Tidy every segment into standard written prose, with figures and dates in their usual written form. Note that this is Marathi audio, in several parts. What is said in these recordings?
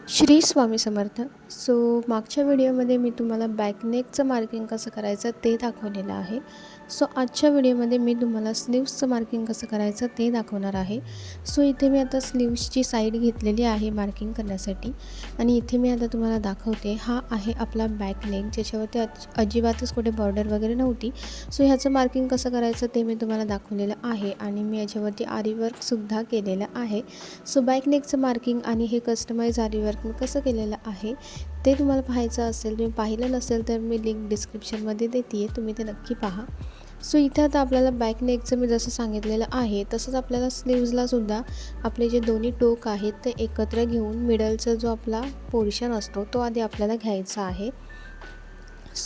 श्री स्वामी समर्थ. मागच्या व्हिडिओमध्ये मी तुम्हाला बॅकनेकचं मार्किंग कसं करायचं ते दाखवलेलं आहे. आजच्या व्हिडिओमध्ये मी तुम्हाला स्लीव्सचं मार्किंग कसं करायचं ते दाखवणार आहे. इथे मी आता स्लीव्सची साईड घेतलेली आहे मार्किंग करण्यासाठी आणि इथे मी आता तुम्हाला दाखवते. हा आहे आपला बॅकनेक, ज्याच्यावरती अजिबातच कुठे बॉर्डर वगैरे नव्हती. ह्याचं मार्किंग कसं करायचं ते मी तुम्हाला दाखवलेलं आहे आणि मी याच्यावरती आरी वर्कसुद्धा केलेलं आहे. बॅकनेकचं मार्किंग आणि हे कस्टमाइज आरी वर्क मी कसं केलेलं आहे ते तुम्हाला पाहायचं असेल, तुम्ही पाहिलं नसेल तर मी लिंक डिस्क्रिप्शनमध्ये देते आहे, तुम्ही ते नक्की पहा. इथे आता आपल्याला बॅकनेकचं मी जसं सांगितलेलं आहे तसंच आपल्याला स्लीव्जलासुद्धा आपले जे दोन्ही टोक आहेत ते एकत्र घेऊन मिडलचा जो आपला पोर्शन असतो तो आधी आपल्याला घ्यायचा आहे.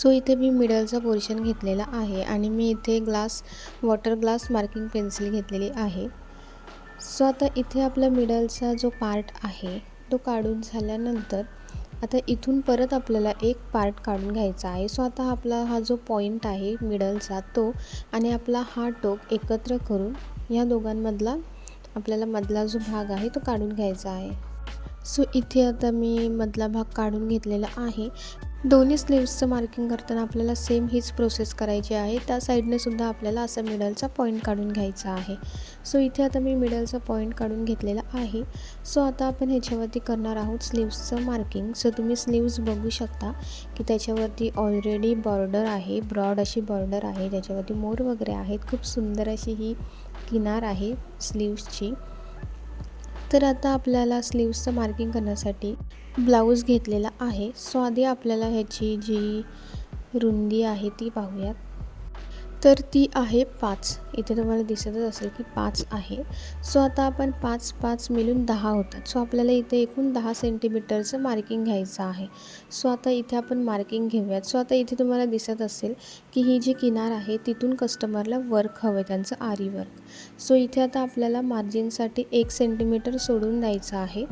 इथे मी मिडलचा पोर्शन घेतलेला आहे आणि मी इथे वॉटर ग्लास मार्किंग पेन्सिल घेतलेली आहे. आता इथे आपला मिडलचा जो पार्ट आहे तो काढून झाल्यानंतर आता इथून परत आपल्याला एक पार्ट काढून घ्यायचा आहे. आता हा जो पॉईंट आहे मिडलचा तो आणि आपला हा टोक एकत्र करून या दोघांमधला आपल्याला मधला जो भाग आहे तो काढून घ्यायचा आहे. इथे आता मी मधला भाग काढून घेतलेला आहे. दोन्ही स्लीव्सचं मार्किंग करताना आपल्याला सेम हीच प्रोसेस करायची आहे. त्या साईडने सुद्धा आपल्याला असा मिडलचा पॉईंट काढून घ्यायचा आहे. इथे आता मी मिडलचा पॉईंट काढून घेतलेला आहे. आता आपण ह्याच्यावरती करणार आहोत स्लीव्सचं मार्किंग. तुम्ही स्लीव्स बघू शकता की त्याच्यावरती ऑलरेडी बॉर्डर आहे, ब्रॉड अशी बॉर्डर आहे, त्याच्यावरती मोर वगैरे आहेत. खूप सुंदर अशी ही किनार आहे स्लीव्सची. तर आता आपल्याला स्लीव्सचं मार्किंग करण्यासाठी ब्लाऊज घेतलेला आहे. आधी आपल्याला ह्याची जी रुंदी आहे ती पाहूयात. तर ती आहे 5. इथे तुम्हाला दिसतच असेल की 5 आहे. आता आपण 5 मिळून 10 होतात. आपल्याला इथे एकूण 10 सेंटीमीटरचं मार्किंग घ्यायचं आहे. आता इथे आपण मार्किंग घेऊयात. आता इथे तुम्हाला दिसत असेल की ही जी किनार आहे तिथून कस्टमरला वर्क हवं आहे, त्यांचं आरी वर्क. इथे आता आपल्याला मार्जिनसाठी 1 सेंटीमीटर सोडून द्यायचं आहे.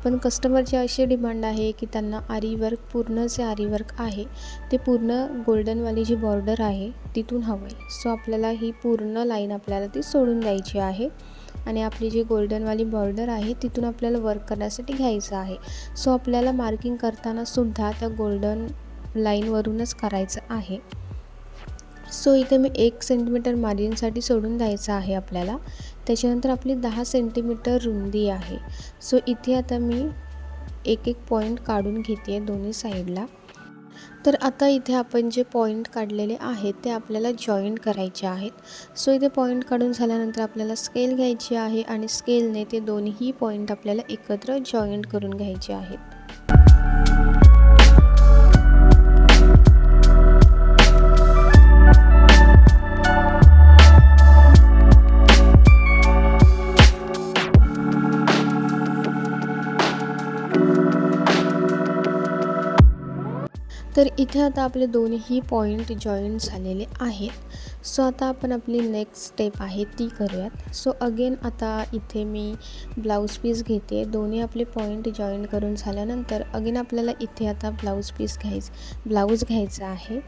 पण कस्टमरची अशी डिमांड आहे की त्यांना आरी वर्क, पूर्ण जे आरी वर्क आहे ते पूर्ण गोल्डनवाली जी बॉर्डर आहे तिथून हवं आहे. आपल्याला ही पूर्ण लाईन आपल्याला ती सोडून द्यायची आहे आणि आपली जी गोल्डनवाली बॉर्डर आहे तिथून आपल्याला वर्क करण्यासाठी घ्यायचं आहे. आपल्याला मार्किंग करताना सुद्धा त्या गोल्डन लाईनवरूनच करायचं आहे. इथे मी 1 सेंटीमीटर मार्जिनसाठी सोडून द्यायचं आहे आपल्याला. त्याच्यानंतर आपली 10 सेंटीमीटर रुंदी आहे. इथे आता मी एक पॉईंट काढून घेते आहे दोन्ही साईडला. तर आता इथे आपण जे पॉईंट काढलेले आहेत ते आपल्याला जॉईंट करायचे आहेत. इथे पॉईंट काढून झाल्यानंतर आपल्याला स्केल घ्यायची आहे आणि स्केलने ते दोन्ही पॉईंट आपल्याला एकत्र जॉईंट करून घ्यायचे आहेत. तर इथे आता आपले दोन्ही पॉईंट जॉईंट झालेले आहेत. आता आपण आपली नेक्स्ट स्टेप आहे ती करूयात. अगेन आता इथे मी ब्लाऊज पीस घेते. दोन्ही आपले पॉईंट जॉईंट करून झाल्यानंतर अगेन आपल्याला इथे आता ब्लाऊज घ्यायचा आहे.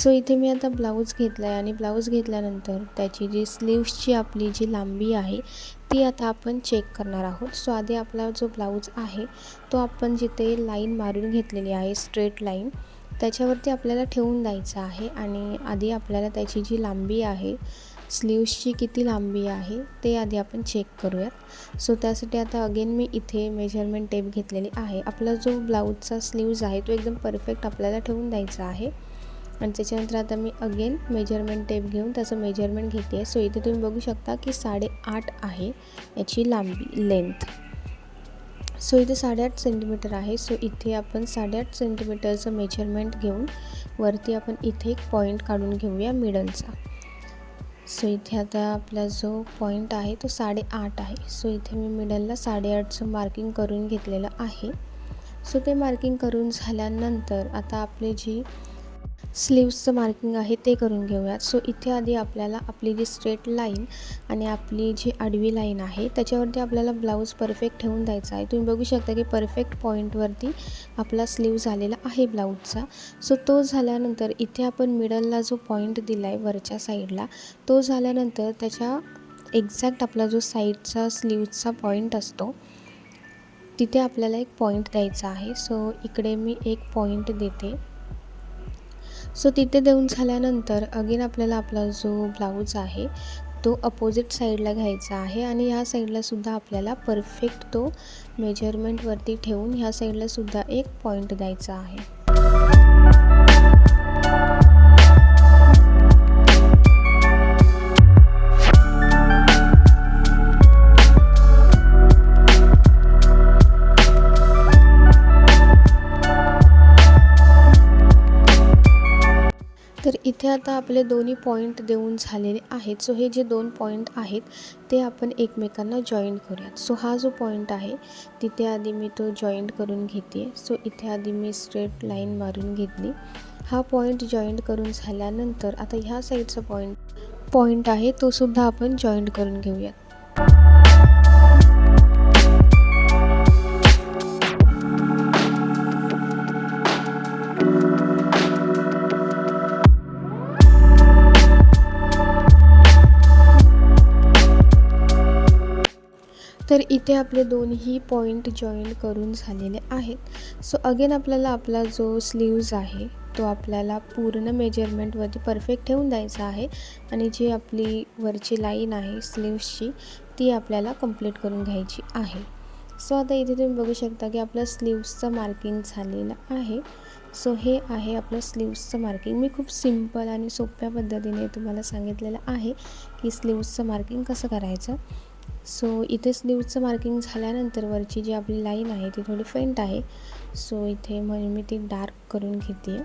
इथे मी आता ब्लाऊज घेतला आहे आणि ब्लाऊज घेतल्यानंतर त्याची जी स्लीव्सची आपली जी लांबी आहे ती आता आपण चेक करणार आहोत. आधी आपला जो ब्लाऊज आहे तो आपण जिथे लाईन मारून घेतलेली आहे, स्ट्रेट लाईन, त्याच्यावरती आपल्याला ठेवून द्यायचं आहे आणि आधी आपल्याला त्याची जी लांबी आहे, स्लीव्सची किती लांबी आहे ते आधी आपण चेक करूयात. त्यासाठी आता अगेन मी इथे मेजरमेंट टेप घेतलेली आहे. आपला जो ब्लाऊजचा स्लीव्ज आहे तो एकदम परफेक्ट आपल्याला ठेवून द्यायचा आहे आणि त्याच्यानंतर आता मी अगेन मेजरमेंट टेप घेऊन त्याचं मेजरमेंट घेते आहे. इथे तुम्ही बघू शकता की 8.5 आहे याची लांबी, लेंथ. इथे 8.5 सेंटीमीटर आहे. इथे आपण 8.5 सेंटीमीटरचं मेजरमेंट घेऊन वरती आपण इथे एक पॉईंट काढून घेऊया मिडलचा. इथे आता आपला जो पॉईंट आहे तो 8.5 आहे. इथे मी मिडलला 8.5चं मार्किंग करून घेतलेलं आहे. ते मार्किंग करून झाल्यानंतर आता आपली जी स्लीव्सचं मार्किंग आहे ते करून घेऊयात. इथे आधी आपल्याला आपली जी स्ट्रेट लाईन आणि आपली जी आडवी लाईन आहे त्याच्यावरती आपल्याला ब्लाऊज परफेक्ट ठेवून द्यायचा आहे. तुम्ही बघू शकता की परफेक्ट पॉईंटवरती आपला स्लीव्ज आलेला आहे ब्लाऊजचा. तो झाल्यानंतर इथे आपण मिडलला जो पॉईंट दिला आहे वरच्या साईडला तो झाल्यानंतर त्याच्या एक्झॅक्ट आपला जो साईडचा स्लीव्जचा पॉईंट असतो तिथे आपल्याला एक पॉईंट द्यायचा आहे. सो इकडे मी एक पॉईंट देते. सो तिथे देऊन झाल्यानंतर अगेन आपल्याला आपला जो ब्लाऊज आहे तो अपोजिट साईडला घ्यायचा आहे आणि ह्या साईडलासुद्धा आपल्याला परफेक्ट तो मेजरमेंटवरती ठेवून ह्या साईडलासुद्धा एक पॉईंट द्यायचा आहे. तर इथे आता आपले दोन्ही पॉईंट देऊन झालेले आहेत. सो हे जे 2 पॉईंट आहेत ते आपण एकमेकांना जॉईंट करूयात. सो हा जो पॉईंट आहे तिथे आधी मी तो जॉईंट करून घेते. सो इथे आधी मी स्ट्रेट लाईन मारून घेतली. हा पॉईंट जॉईंट करून झाल्यानंतर आता ह्या साईडचा पॉईंट आहे तो सुद्धा आपण जॉईंट करून घेऊयात. तर इथे आपले दोन्ही पॉईंट जॉईंट करून झालेले आहेत. सो अगेन आपल्याला आपला जो स्लीव्ज आहे तो आपल्याला पूर्ण मेजरमेंटवरती परफेक्ट ठेवून द्यायचा आहे आणि जी आपली वरची लाईन आहे स्लीव्सची ती आपल्याला कंप्लीट करून घ्यायची आहे. सो आता इथे तुम्ही बघू शकता की आपलं स्लीव्सचं मार्किंग झालेलं आहे. सो हे आहे आपलं स्लीव्सचं मार्किंग. मी खूप सिंपल आणि सोप्या पद्धतीने तुम्हाला सांगितलेलं आहे की स्लीव्सचं मार्किंग कसं करायचं. सो इथे स्लीव्सचं मार्किंग झाल्यानंतर वरची जी आपली लाईन आहे ती थोडी फेंट आहे. सो इथे म्हणून मी ती डार्क करून घेते.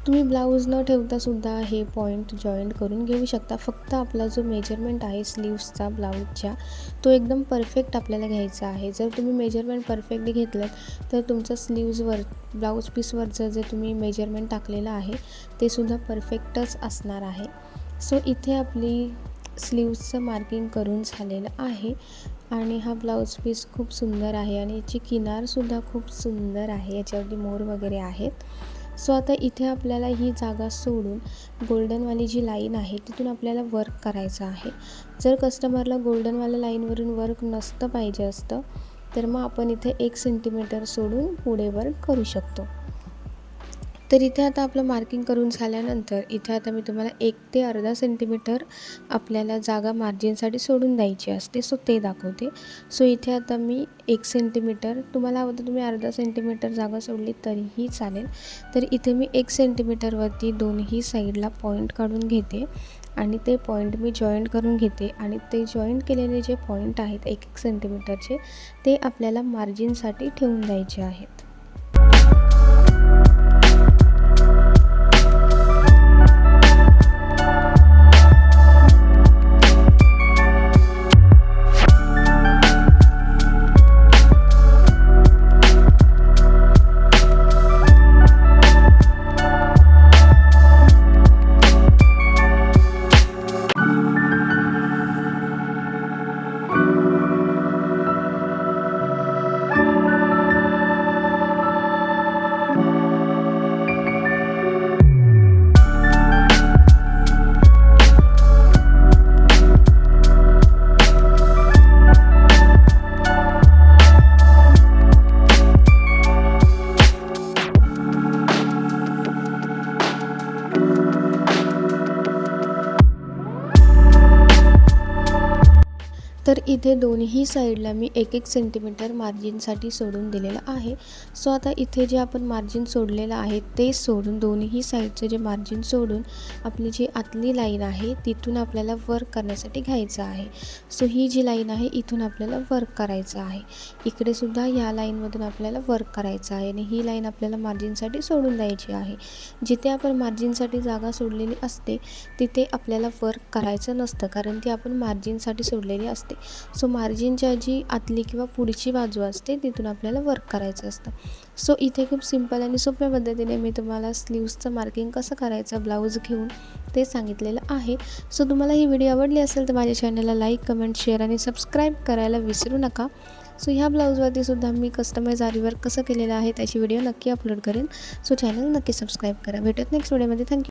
तुम्ही ब्लाऊज न ठेवतासुद्धा हे पॉईंट जॉईंट करून घेऊ शकता. फक्त आपला जो मेजरमेंट आहे स्लीव्सचा ब्लाऊजच्या तो एकदम परफेक्ट आपल्याला घ्यायचा आहे. जर तुम्ही मेजरमेंट परफेक्टली घेतलं तर तुमचं स्लीव्जवर ब्लाऊज पीसवरचं जे तुम्ही मेजरमेंट टाकलेलं आहे ते सुद्धा परफेक्टच असणार आहे. सो इथे आपली स्लीव्सचं मार्किंग करून झालेलं आहे आणि हा ब्लाऊज पीस खूप सुंदर आहे आणि याची किनारसुद्धा खूप सुंदर आहे. याच्यावरती मोर वगैरे आहेत. सो आता इथे आपल्याला ही जागा सोडून गोल्डनवाली जी लाईन आहे तिथून आपल्याला वर्क करायचं आहे. जर कस्टमरला गोल्डनवाल्या लाईनवरून वर्क नसतं पाहिजे असतं तर मग आपण इथे 1 सेंटीमीटर सोडून पुढे वर्क करू शकतो. तर इथे आता आपलं मार्किंग करून झाल्यानंतर इथे आता मी तुम्हाला 1 ते अर्धा सेंटीमीटर आपल्याला जागा मार्जिनसाठी सोडून द्यायची असते. सो ते दाखवते. सो इथे आता मी 1 सेंटीमीटर, तुम्हाला हवं तर तुम्ही अर्धा सेंटीमीटर जागा सोडली तरीही चालेल. तर इथे मी 1 सेंटीमीटरवरती दोन्ही साईडला पॉईंट काढून घेते आणि ते पॉईंट मी जॉईंट करून घेते आणि ते जॉईंट केलेले जे पॉईंट आहेत 1-1 सेंटीमीटरचे ते आपल्याला मार्जिनसाठी ठेवून द्यायचे आहेत. तर इथे दोन्ही साईडला मी 1-1 सेंटीमीटर मार्जिनसाठी सोडून दिलेलं आहे. सो आता इथे जे आपण मार्जिन सोडलेलं आहे ते सोडून दोन्ही साईडचं जे मार्जिन सोडून आपली जी आतली लाईन आहे तिथून आपल्याला वर्क करण्यासाठी घ्यायचं आहे. सो ही जी लाईन आहे इथून आपल्याला वर्क करायचं आहे. इकडे सुद्धा ह्या लाईनमधून आपल्याला वर्क करायचं आहे आणि ही लाईन आपल्याला मार्जिनसाठी सोडून द्यायची आहे. जिथे आपण मार्जिनसाठी जागा सोडलेली असते तिथे आपल्याला वर्क करायचं नसतं, कारण ती आपण मार्जिनसाठी सोडलेली असते. सो मार्जिनच्या जी आतली किंवा पुढची बाजू असते तिथून आपल्याला वर्क करायचं असतं. सो इथे खूप सिंपल आणि सोप्या पद्धतीने मी तुम्हाला स्लीव्सचं मार्किंग कसं करायचं ब्लाऊज घेऊन ते सांगितलेलं आहे. सो तुम्हाला ही व्हिडिओ आवडली असेल तर माझ्या चॅनलला लाईक, कमेंट, शेअर आणि सबस्क्राईब करायला विसरू नका. सो ह्या ब्लाऊजवरती सुद्धा मी कस्टमाइज आरी वर्क कसं केलेलं आहे त्याची व्हिडिओ नक्की अपलोड करेन. सो चॅनल नक्की सबस्क्राईब करा. भेटत नेक्स्ट व्हिडिओमध्ये. थँक्यू.